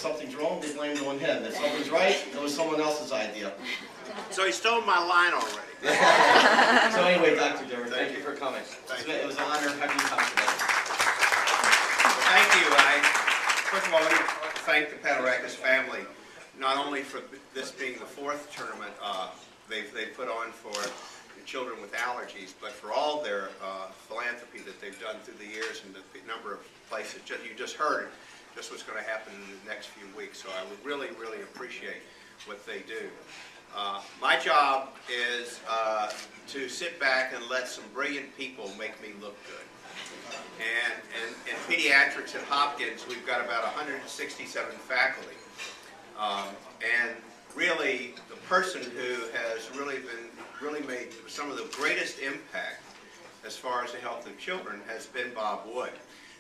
something's wrong, they blame it on him. If something's right, it was someone else's idea. So he stole my line already. So anyway, Dr. Dover, thank you for coming. It was an honor having you come today. Thank you. First of all, let me thank the Padarakis family, not only for this being the fourth tournament they've put on for children with allergies, but for all their philanthropy that they've done through the years and the number of places. You just heard just what's going to happen in the next few weeks, so I would really, really appreciate what they do. My job is to sit back and let some brilliant people make me look good. And in pediatrics at Hopkins, we've got about 167 faculty. And really, the person who has really made some of the greatest impact as far as the health of children has been Bob Wood.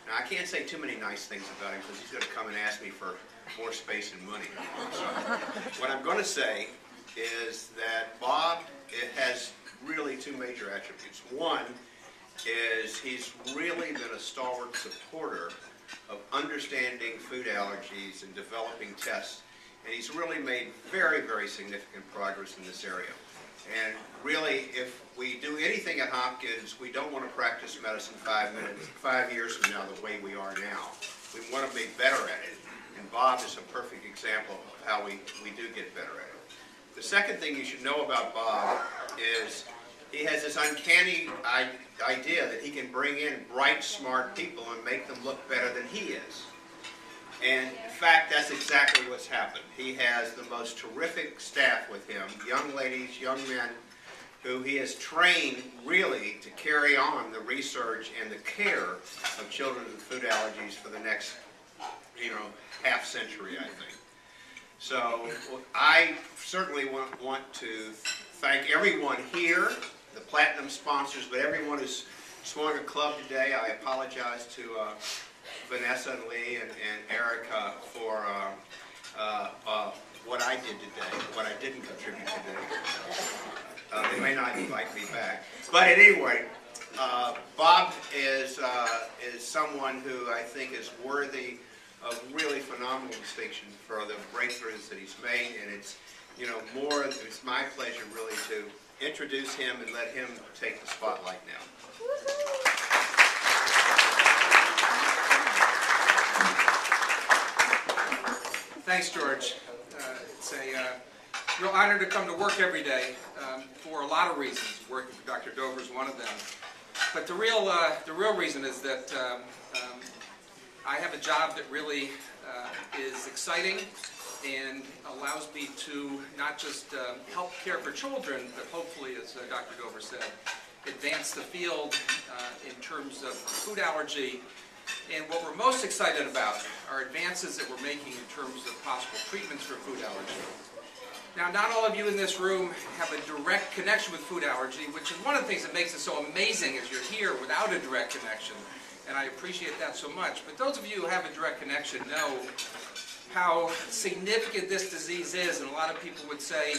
Now, I can't say too many nice things about him because he's going to come and ask me for more space and money. So, what I'm going to say is that Bob has really two major attributes. One is he's really been a stalwart supporter of understanding food allergies and developing tests, and he's really made very, very significant progress in this area. And really, if we do anything at Hopkins, we don't want to practice medicine 5 years from now the way we are now. We want to be better at it, and Bob is a perfect example of how we do get better at it. The second thing you should know about Bob is he has this uncanny idea that he can bring in bright, smart people and make them look better than he is. And in fact, that's exactly what's happened. He has the most terrific staff with him, young ladies, young men, who he has trained really to carry on the research and the care of children with food allergies for the next, half century, I think. So I certainly want to thank everyone here, the Platinum sponsors, but everyone who's swung a club today. I apologize to Vanessa and Lee and Erica for what I did today, what I didn't contribute today. They may not invite me back. But anyway, Bob is someone who I think is worthy of really phenomenal distinction for the breakthroughs that he's made, and it's it's my pleasure really to introduce him and let him take the spotlight now. Thanks, George. It's a real honor to come to work every day for a lot of reasons. Working for Dr. Dover is one of them. But the real reason is that I have a job that really is exciting and allows me to not just help care for children, but hopefully, as Dr. Dover said, advance the field in terms of food allergy. And what we're most excited about are advances that we're making in terms of possible treatments for food allergy. Now, not all of you in this room have a direct connection with food allergy, which is one of the things that makes it so amazing as you're here without a direct connection, and I appreciate that so much. But those of you who have a direct connection know how significant this disease is, and a lot of people would say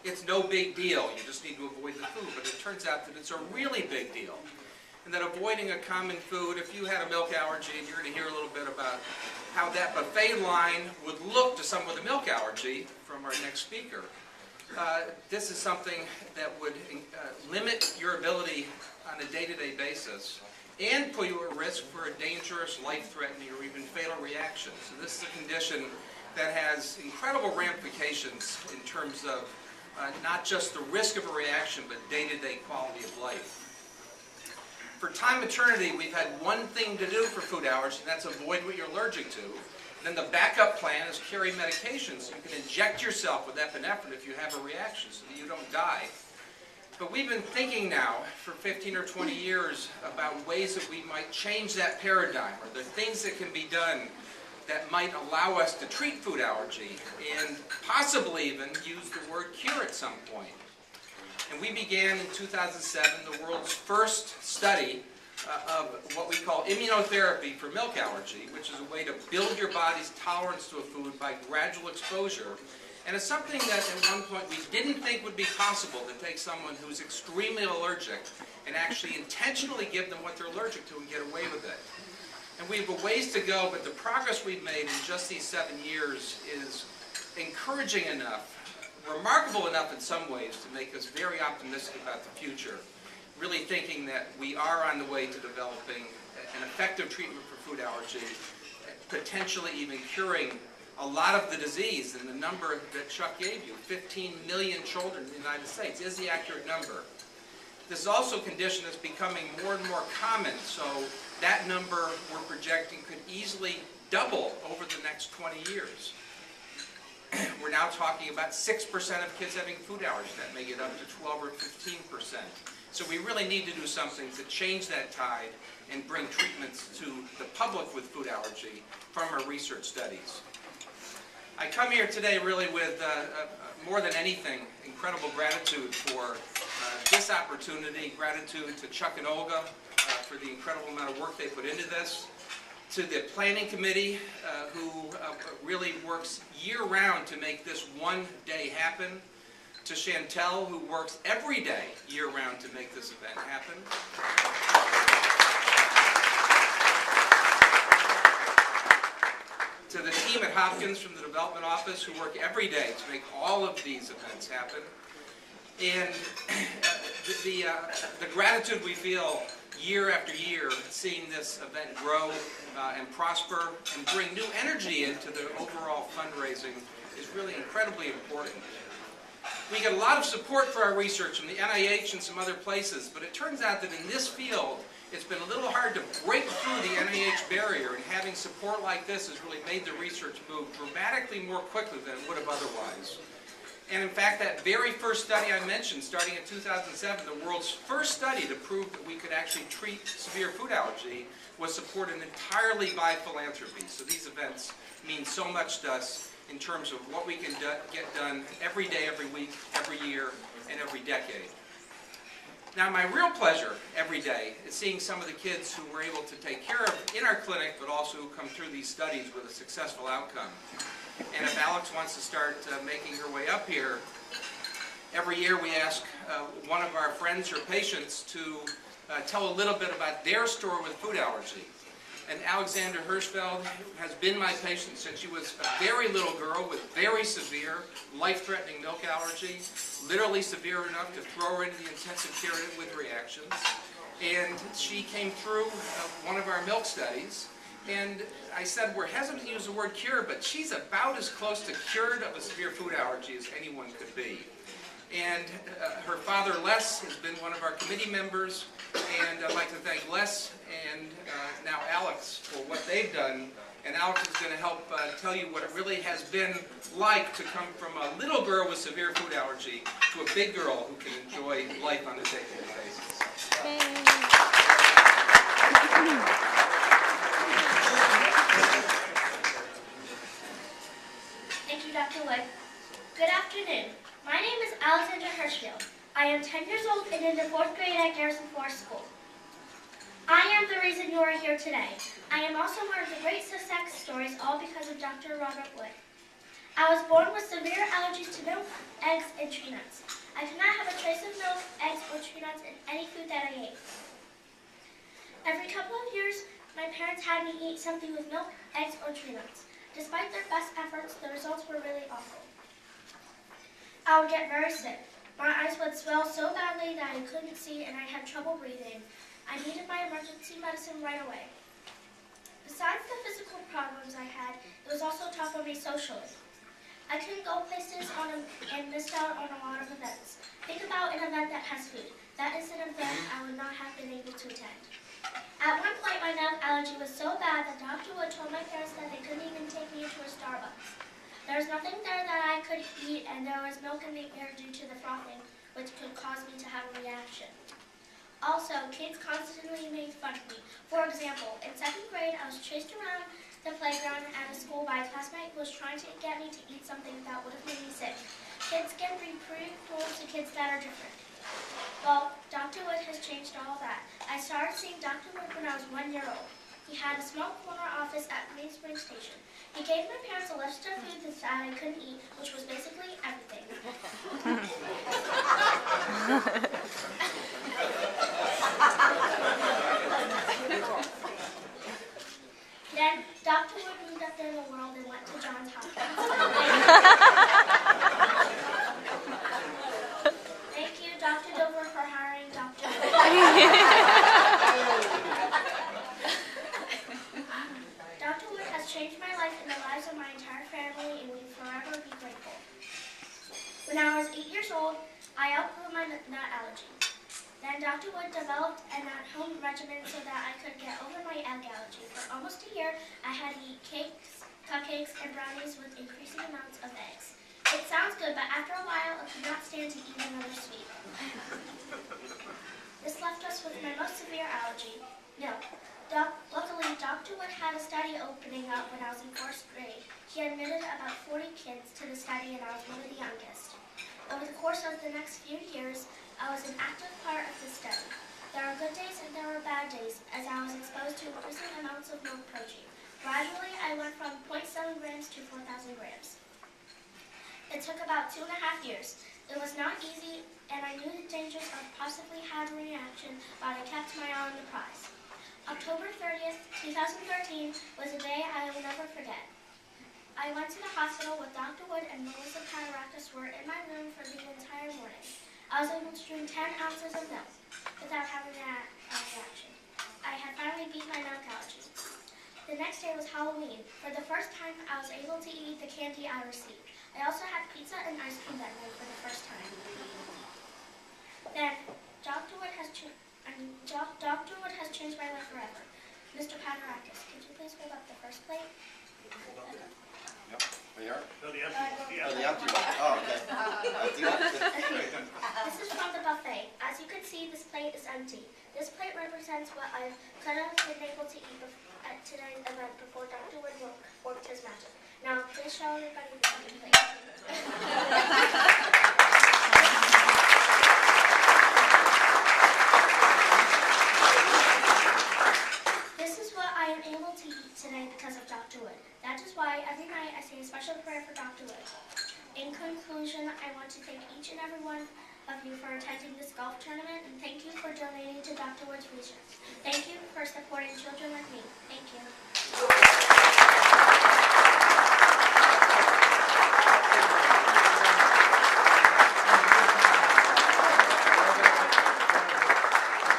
it's no big deal, you just need to avoid the food, but it turns out that it's a really big deal. And that avoiding a common food, if you had a milk allergy, and you're going to hear a little bit about how that buffet line would look to someone with a milk allergy from our next speaker, this is something that would limit your ability on a day-to-day basis and put you at risk for a dangerous, life-threatening, or even fatal reaction. So this is a condition that has incredible ramifications in terms of not just the risk of a reaction, but day-to-day quality of life. For time eternity, we've had one thing to do for food allergy, and that's avoid what you're allergic to. Then the backup plan is carry medications. You can inject yourself with epinephrine if you have a reaction so that you don't die. But we've been thinking now for 15 or 20 years about ways that we might change that paradigm, or the things that can be done that might allow us to treat food allergy and possibly even use the word cure at some point. And we began in 2007 the world's first study of what we call immunotherapy for milk allergy, which is a way to build your body's tolerance to a food by gradual exposure. And it's something that at one point we didn't think would be possible, to take someone who's extremely allergic and actually intentionally give them what they're allergic to and get away with it. And we have a ways to go, but the progress we've made in just these 7 years is encouraging enough, remarkable enough in some ways, to make us very optimistic about the future. Really thinking that we are on the way to developing an effective treatment for food allergy, potentially even curing a lot of the disease. And the number that Chuck gave you, 15 million children in the United States, is the accurate number. This is also a condition that's becoming more and more common, so that number we're projecting could easily double over the next 20 years. We're now talking about 6% of kids having food allergies. That may get up to 12 or 15%. So we really need to do something to change that tide and bring treatments to the public with food allergy from our research studies. I come here today really with, more than anything, incredible gratitude for this opportunity, gratitude to Chuck and Olga for the incredible amount of work they put into this, to the planning committee who really works year-round to make this one day happen, to Chantel, who works every day year-round to make this event happen. To the team at Hopkins from the development office who work every day to make all of these events happen. And the gratitude we feel year after year seeing this event grow and prosper and bring new energy into the overall fundraising is really incredibly important. We get a lot of support for our research from the NIH and some other places, but it turns out that in this field, it's been a little hard to break through the NIH barrier, and having support like this has really made the research move dramatically more quickly than it would have otherwise. And in fact, that very first study I mentioned, starting in 2007, the world's first study to prove that we could actually treat severe food allergy, was supported entirely by philanthropy. So these events mean so much to us in terms of what we can get done every day, every week, every year, and every decade. Now, my real pleasure every day is seeing some of the kids who we're able to take care of in our clinic, but also who come through these studies with a successful outcome. And if Alex wants to start making her way up here, every year we ask one of our friends or patients to tell a little bit about their story with food allergy. And Alexander Hirschfeld has been my patient since she was a very little girl with very severe, life-threatening milk allergy, literally severe enough to throw her into the intensive care unit with reactions. And she came through one of our milk studies, and I said, we're hesitant to use the word cure, but she's about as close to cured of a severe food allergy as anyone could be. And her father, Les, has been one of our committee members, and I'd like to thank Les and now Alex for what they've done. And Alex is going to help tell you what it really has been like to come from a little girl with severe food allergy to a big girl who can enjoy life on a day-to-day basis. Thank you, Dr. Wood. Good afternoon. My name is Alexander Hirschfeld. I am 10 years old and in the 4th grade at Garrison Forest School. I am the reason you are here today. I am also one of the great success stories, all because of Dr. Robert Wood. I was born with severe allergies to milk, eggs, and tree nuts. I could not have a trace of milk, eggs, or tree nuts in any food that I ate. Every couple of years, my parents had me eat something with milk, eggs, or tree nuts. Despite their best efforts, the results were really awful. I would get very sick. My eyes would swell so badly that I couldn't see and I had trouble breathing. I needed my emergency medicine right away. Besides the physical problems I had, it was also tough on me socially. I couldn't go places and missed out on a lot of events. Think about an event that has food. That is an event I would not have been able to attend. At one point, my milk allergy was so bad that Dr. Wood told my parents that they couldn't even take me into a Starbucks. There was nothing there that I could eat, and there was milk in the air due to the frothing, which could cause me to have a reaction. Also, kids constantly made fun of me. For example, in 2nd grade, I was chased around the playground at a school by a classmate who was trying to get me to eat something that would have made me sick. Kids can be pretty cruel to kids that are different. Well, Dr. Wood has changed all that. I started seeing Dr. Wood when I was 1 year old. He had a small corner office at Main Spring Station. He gave my parents a list of foods that I couldn't eat, which was basically everything. Dr. Wood moved up in the world and went to Johns Hopkins. Thank you, Dr. Dover, for hiring Dr. Wood. Dr. Wood has changed my life and the lives of my entire family, and we will forever be grateful. When I was 8 years old, I outgrew my nut allergy. Then Dr. Wood developed an at-home regimen so that I could get over my egg allergy. For almost a year, I had to eat cakes, cupcakes, and brownies with increasing amounts of eggs. It sounds good, but after a while, I could not stand to eat another sweet. This left us with my most severe allergy, milk. Luckily, Dr. Wood had a study opening up when I was in 4th grade. He admitted about 40 kids to the study, and I was one of the youngest. Over the course of the next few years, I was an active part of the study. There were good days and there were bad days, as I was exposed to increasing amounts of milk protein. Gradually, I went from 0.7 grams to 4,000 grams. It took about 2.5 years. It was not easy, and I knew the dangers of possibly having a reaction, but I kept my eye on the prize. October 30th, 2013 was a day I will never forget. I went to the hospital with Dr. Wood and Melissa Padarakis were in my room for the entire morning. I was able to drink 10 ounces of milk without having a reaction. I had finally beat my milk allergy. The next day was Halloween. For the first time, I was able to eat the candy I received. I also had pizza and ice cream that night for the first time. Then, Dr. Wood has changed my life forever. Mr. Padarakis, could you please hold up the first plate? Yep. We are? No, the empty one. Oh, the empty one. Oh, okay. This is from the buffet. As you can see, this plate is empty. This plate represents what I could have been able to eat at tonight's event before Dr. Wood worked his magic. Now, please show everybody the empty plate. This is what I am able to eat today because of Dr. Wood. That is why every night I say a special prayer for Dr. Wood. In conclusion, I want to thank each and every one of you for attending this golf tournament, and thank you for donating to Dr. Wood's research. Thank you for supporting children like me. Thank you.